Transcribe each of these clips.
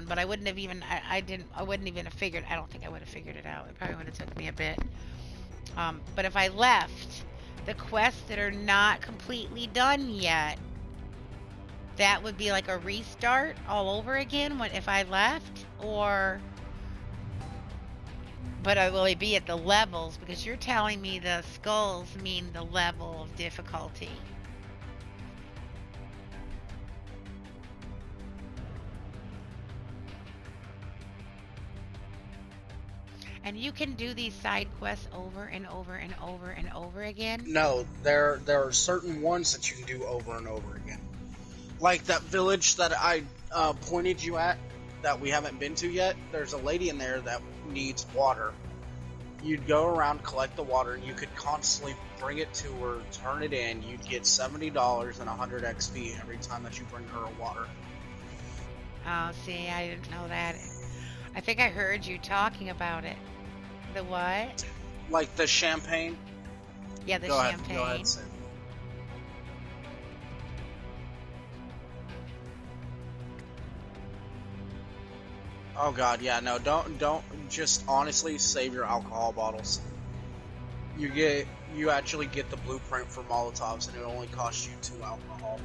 but I wouldn't have even, I wouldn't even have figured, I don't think I would have figured it out. It probably would have took me a bit. But if I left the quests that are not completely done yet, that would be like a restart all over again if I left, or but will it be at the levels? Because you're telling me the skulls mean the level of difficulty. And you can do these side quests over and over and over and over again? No, there are certain ones that you can do over and over again. Like that village that I pointed you at that we haven't been to yet. There's a lady in there that needs water. You'd go around, collect the water, and you could constantly bring it to her, turn it in. You'd get $70 and 100 XP every time that you bring her a water. Oh, see, I didn't know that. I think I heard you talking about it. The what? Like the champagne? Yeah, the Go champagne. Ahead, Sid. Oh god, yeah, no, don't just honestly save your alcohol bottles. You actually get the blueprint for Molotovs, and it only costs you 2 alcohol.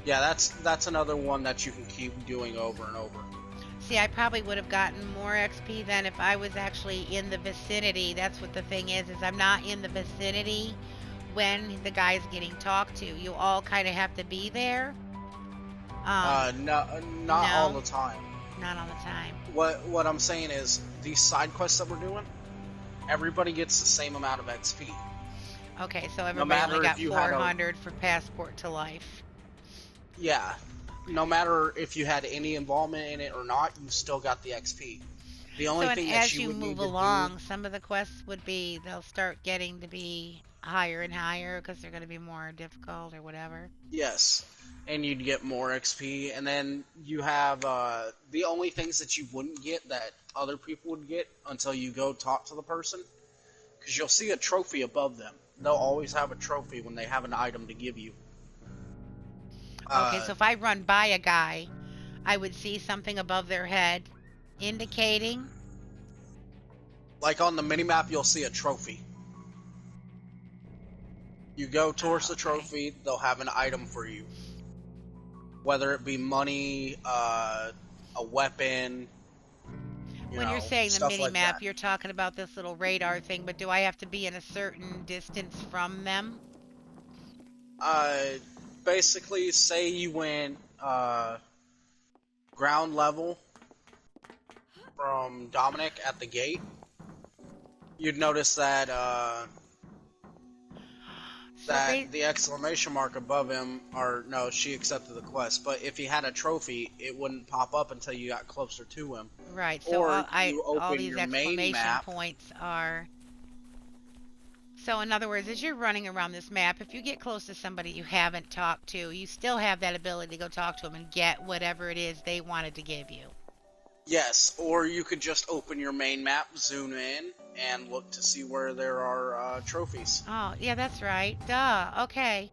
Yeah, that's another one that you can keep doing over and over. See, I probably would have gotten more XP than if I was actually in the vicinity. That's what the thing is I'm not in the vicinity when the guy's getting talked to. You all kind of have to be there. No, not all the time. Not all the time. What I'm saying is, these side quests that we're doing, everybody gets the same amount of XP. Okay, so everybody only got 400 for Passport to Life. Yeah. No matter if you had any involvement in it or not, you still got the XP. The only thing that as you move along, some of the quests would be, they'll start getting to be higher and higher because they're going to be more difficult or whatever. Yes. And you'd get more XP, and then you have the only things that you wouldn't get that other people would get until you go talk to the person, because you'll see a trophy above them. They'll always have a trophy when they have an item to give you. Okay, so if I run by a guy, I would see something above their head indicating? Like on the minimap, you'll see a trophy. You go towards the trophy, they'll have an item for you. Whether it be money, a weapon. When you're saying the mini-map, you're talking about this little radar thing, but do I have to be in a certain distance from them? Basically, say you went ground level from Dominic at the gate, you'd notice that the exclamation mark above him, or no, she accepted the quest, but if he had a trophy, it wouldn't pop up until you got closer to him. Right, so all these exclamation points are... So in other words, as you're running around this map, if you get close to somebody you haven't talked to, you still have that ability to go talk to them and get whatever it is they wanted to give you. Yes, or you could just open your main map, zoom in, and look to see where there are trophies. Oh, yeah, that's right. Duh. Okay.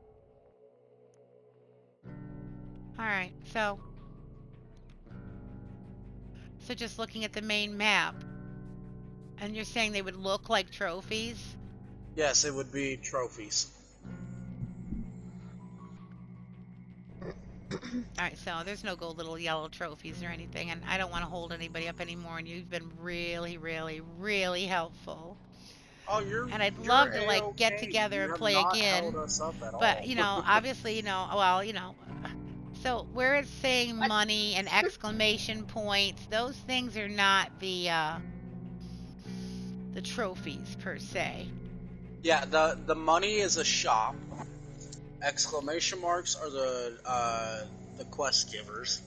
Alright, so just looking at the main map, and you're saying they would look like trophies? Yes, it would be trophies. Alright, so there's no gold little yellow trophies or anything, and I don't want to hold anybody up anymore, and you've been really, really, really helpful. Oh, and I'd love to, like, get together and play again. But, you know, obviously, you know, well, you know, so where it's saying money and exclamation points, those things are not the trophies, per se. Yeah, the money is a shop. Exclamation marks are the quest givers.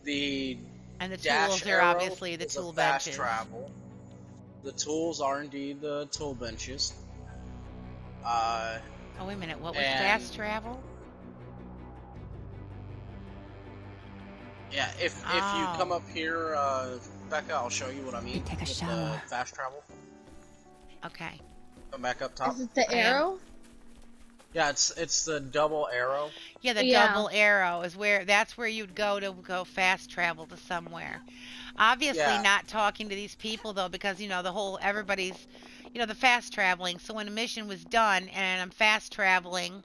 And the tools are obviously the tool benches. Fast travel. The tools are indeed the tool benches. Oh, wait a minute. What was fast travel? Yeah, if you come up here, Becca, I'll show you what I mean. Take a shower. Fast travel. Okay. Come back up top. Is it the arrow? Yeah, it's the double arrow. Yeah, the Yeah. double arrow is that's where you'd go to go fast travel to somewhere. Obviously Yeah, not talking to these people though, because the whole everybody's the fast traveling. So when a mission was done and I'm fast traveling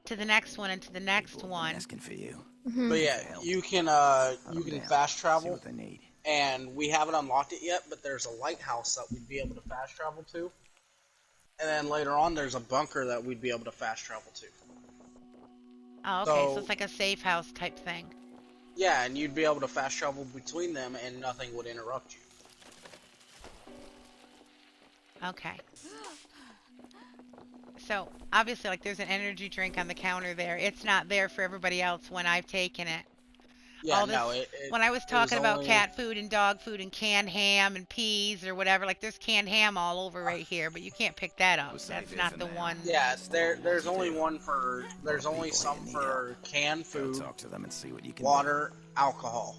to the next one and to the next People have been one. asking for you. Hmm. but Looking yeah, for help. you Hunt you 'em can down. fast See travel, what they need. and we haven't unlocked it yet. But there's a lighthouse that we'd be able to fast travel to, and then later on there's a bunker that we'd be able to fast travel to. Oh, okay, so So it's like a safe house type thing. yeah, and you'd be able to fast travel between them, and nothing would interrupt you. Okay. So obviously, like, there's an energy drink on the counter there. It's not there for everybody else when I've taken it. Yeah, All this no, when I was it was talking about only cat food and dog food and canned ham and peas or whatever, like there's canned ham all over right here, but you can't pick that up. We'll save That's it not for the now. one. yeah. There's What to only do. one for there's Lot of only people some here need for canned Go food, talk to them and see what you can water, alcohol.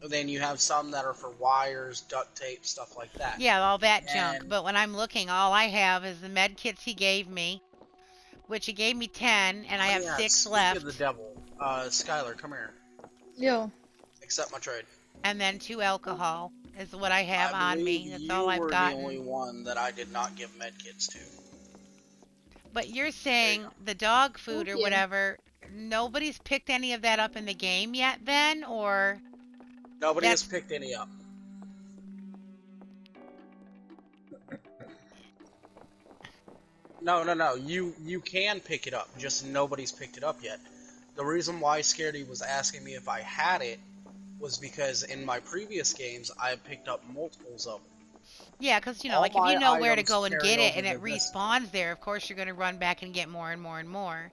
Then you have some that are for wires, duct tape, stuff like that. Yeah, all that junk. And But when I'm looking, all I have is the med kits he gave me, which he gave me 10, and I have yeah, 6 speaking left, of the devil, Skylar, come here. Yo. Accept my trade. and then 2 alcohol is what I have I on believe me. That's you all I've were the only gotten. one that I did not give medkits to. But you're There you saying go. the dog food Thank or you. whatever, nobody's picked any of that up in the game yet then, or Nobody has that's picked any up. No. You can pick it up, just nobody's picked it up yet. The reason why Scaredy was asking me if I had it was because in my previous games I picked up multiples of them. yeah, because All like if you my know where to items go and carry get it over and to it this. respawns there, of course you're going to run back and get more and more and more.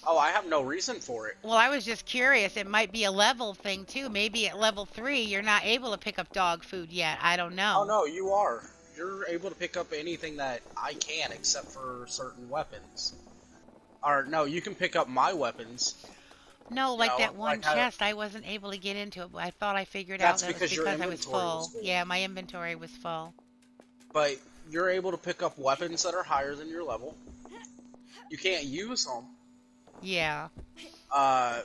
Oh, I have no reason for it. Well, I was just curious. It might be a level thing too. Maybe at level 3 you're not able to pick up dog food yet. I don't Oh know. no, you are. You're able to pick up anything that I can, except for certain weapons. Or no, you can pick up my weapons. No, You like know, that one like how, chest, I wasn't able to get into it, but I thought I figured out that's that it was because your because I was inventory full. was full. Yeah, my inventory was full. But you're able to pick up weapons that are higher than your level. You can't use them. Yeah.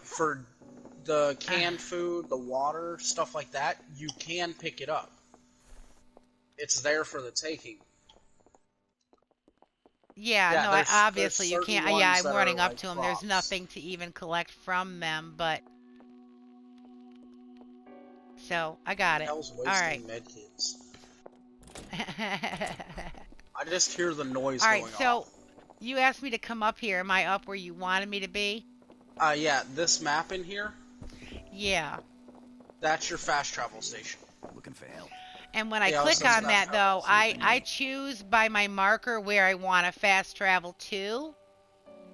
For the canned food, the water, stuff like that, you can pick it up. It's there for the taking. Yeah, Yeah, no, there's obviously you certain can't. ones Yeah, I'm that running are up like to them. There's props. nothing to even collect from them, but so I got it. Hell's All right. wasting medkits. I just hear the noise All going right, so off. you asked me to come up here. Am I up where you wanted me to be? Yeah, this map in here, Yeah. that's your fast travel station. Looking for help. And when I Yeah, click so it's on not that, though, helpful, see if I choose by my marker where I want to fast travel to,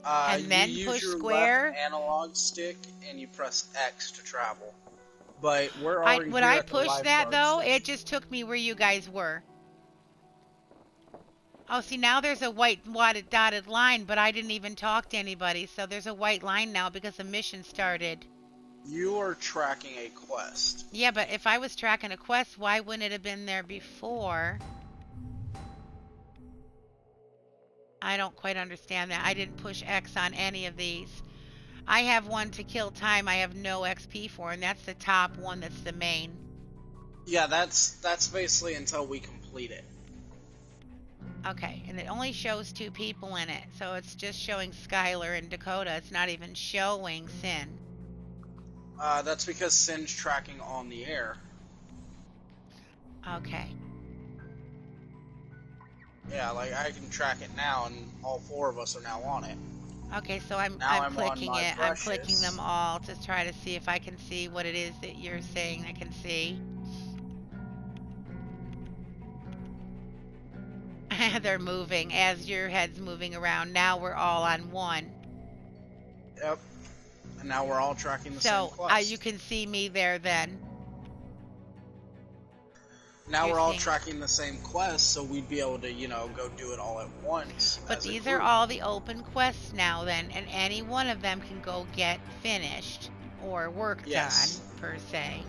and then you use push your square. left analog stick and you press X to travel. But we're I already when here I at the pushed that, lifeguard though, station. it just took me where you guys were. Oh, see, now there's a white dotted line, but I didn't even talk to anybody, so there's a white line now because the mission started. You are tracking a quest. Yeah, but if I was tracking a quest, why wouldn't it have been there before? I don't quite understand that. I didn't push X on any of these. I have one to kill time I have no XP for, and that's the top one that's the main. Yeah, that's basically until we complete it. Okay, and it only shows 2 people in it, so it's just showing Skylar and Dakota. It's not even showing Sin. That's because Sin's tracking on the air. Okay. Yeah, like I can track it now, and all 4 of us are now on it. Okay, so I'm Now I'm on clicking my it. I'm clicking brushes. them all to try to see if I can see what it is that you're saying I can see. They're moving as your head's moving around. Now we're all on one. Yep. And now we're all tracking the same So quest. you can see me there then. Now you're we're all seeing- tracking the same quest, so we'd be able to, go do it all at once. But as a these are group. all the open quests now then, and any one of them can go get finished or worked Yes. on, per se.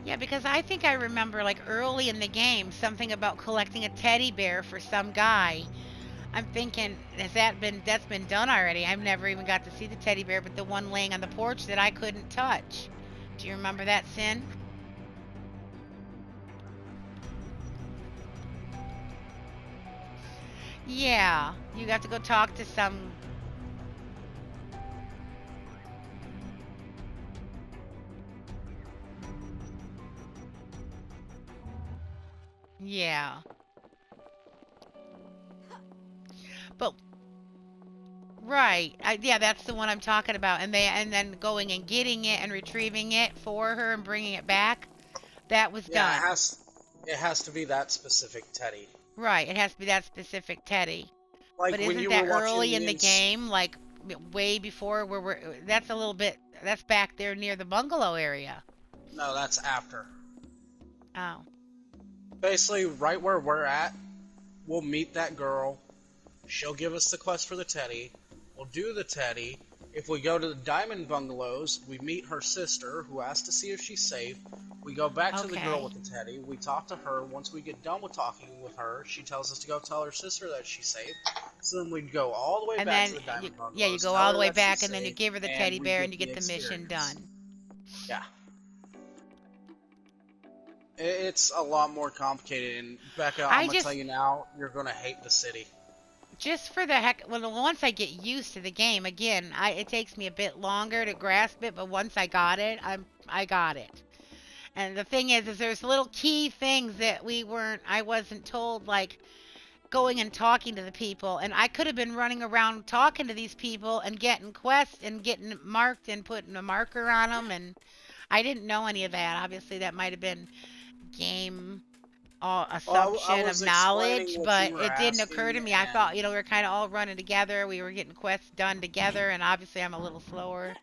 Yeah, because I think I remember like early in the game something about collecting a teddy bear for some guy. I'm thinking, that's been done already? I've never even got to see the teddy bear, but the one laying on the porch that I couldn't touch. Do you remember that, Sin? Yeah, you got to go talk to some. Yeah, but right, yeah, that's the one I'm talking about. And then going and getting it and retrieving it for her and bringing it back. That was Yeah, done. it has to be that specific Teddy. Right, it has to be that specific Teddy. Like But when isn't you were that watching early the in the game, like way before where that's a little bit, that's back there near the bungalow area. No, that's after. Oh. Basically, right where we're at, we'll meet that girl. She'll give us the quest for the Teddy. We'll do the Teddy. If we go to the Diamond Bungalows, we meet her sister, who asks to see if she's safe. We go back to the girl Okay. with the Teddy. We talk to her. Once we get done with talking with her, she tells us to go tell her sister that she's safe. So then we'd go all the way And back then to the Diamond yeah, you Bungalows, go tell all the her way that she's back and then you safe, give her the and teddy we bear and get you the get the mission experience. done. Yeah. It's a lot more complicated, and Becca, I'm I gonna tell just you now, you're gonna hate the city. just for the heck, well, once I get used to the game, again, it takes me a bit longer to grasp it, but once I got it, I got it. And the thing is there's little key things that I wasn't told, like going and talking to the people, and I could have been running around talking to these people and getting quests and getting marked and putting a marker on them, and I didn't know any of that. Obviously, that might have been game Well, I assumption of was explaining knowledge, what but you were it didn't occur asking, to me. I and thought, we were kind of all running together. We were getting quests done together, and obviously I'm a little slower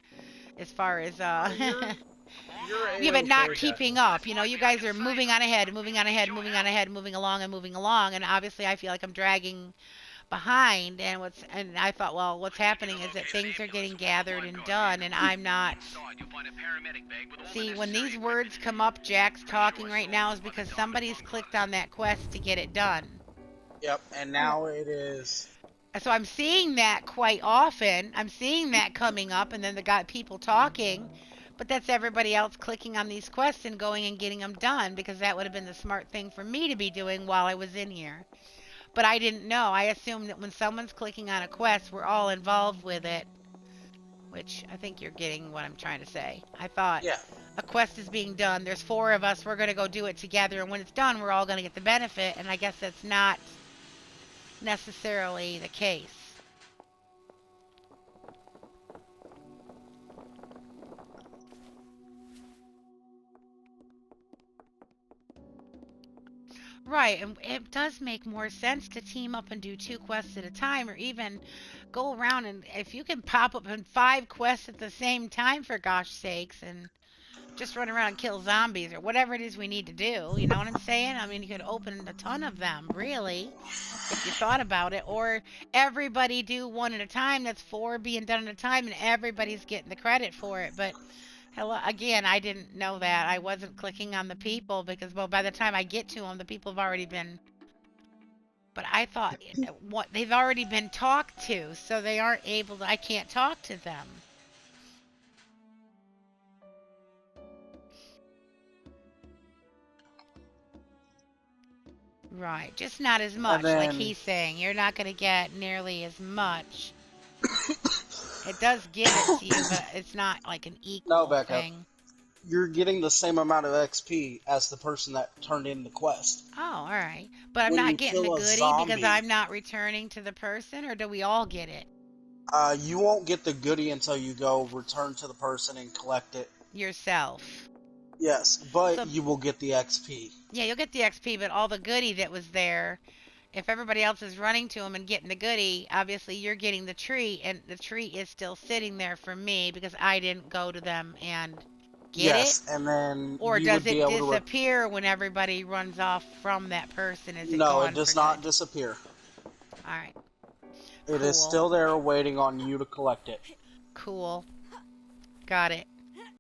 as far as you're yeah, but not A-okay, keeping Becca. up. You guys are moving on ahead, moving on ahead, moving on ahead, moving along and moving along, and obviously I feel like I'm dragging behind. And I thought, well, what's happening is that things are getting gathered and done, and I'm not. See, when these words come up, Jack's talking right now, is because somebody's clicked on that quest to get it done. Yep, and now it is. So I'm seeing that quite often. I'm seeing that coming up, and then got people talking, but that's everybody else clicking on these quests and going and getting them done, because that would have been the smart thing for me to be doing while I was in here. But I didn't know. I assumed that when someone's clicking on a quest, we're all involved with it, which I think you're getting what I'm trying to say. I thought Yeah. a quest is being done. There's 4 of us. We're going to go do it together, and when it's done, we're all going to get the benefit, and I guess that's not necessarily the case. Right, and it does make more sense to team up and do 2 quests at a time, or even go around, and if you can pop up in 5 quests at the same time, for gosh sakes, and just run around and kill zombies or whatever it is we need to do. You know what I'm saying? I mean, you could open a ton of them, really, if you thought about it. Or everybody do 1 at a time. That's 4 being done at a time, and everybody's getting the credit for it. But again, I didn't know that. I wasn't clicking on the people because, well, by the time I get to them, the people have already been. But I thought they've already been talked to, so they aren't able to. I can't talk to them. Right, just not as much, like Then, he's saying. You're not going to get nearly as much. It does give it to you, but it's not like an no, equal Becca, thing. you're getting the same amount of XP as the person that turned in the quest. Oh, all right. But I'm When you not getting the kill a goodie because zombie, I'm not returning to the person, or do we all get it? You won't get the goodie until you go return to the person and collect it. Yourself. Yes, but So, you will get the XP. yeah, you'll get the XP, but all the goodie that was there, if everybody else is running to them and getting the goodie, obviously you're getting the tree, and the tree is still sitting there for me because I didn't go to them and get it. And then Or you does would be it able disappear when everybody runs off from that person? Is to. it No, gone it does for not good? disappear. All right. It is Cool. still there waiting on you to collect it. Cool. Got it.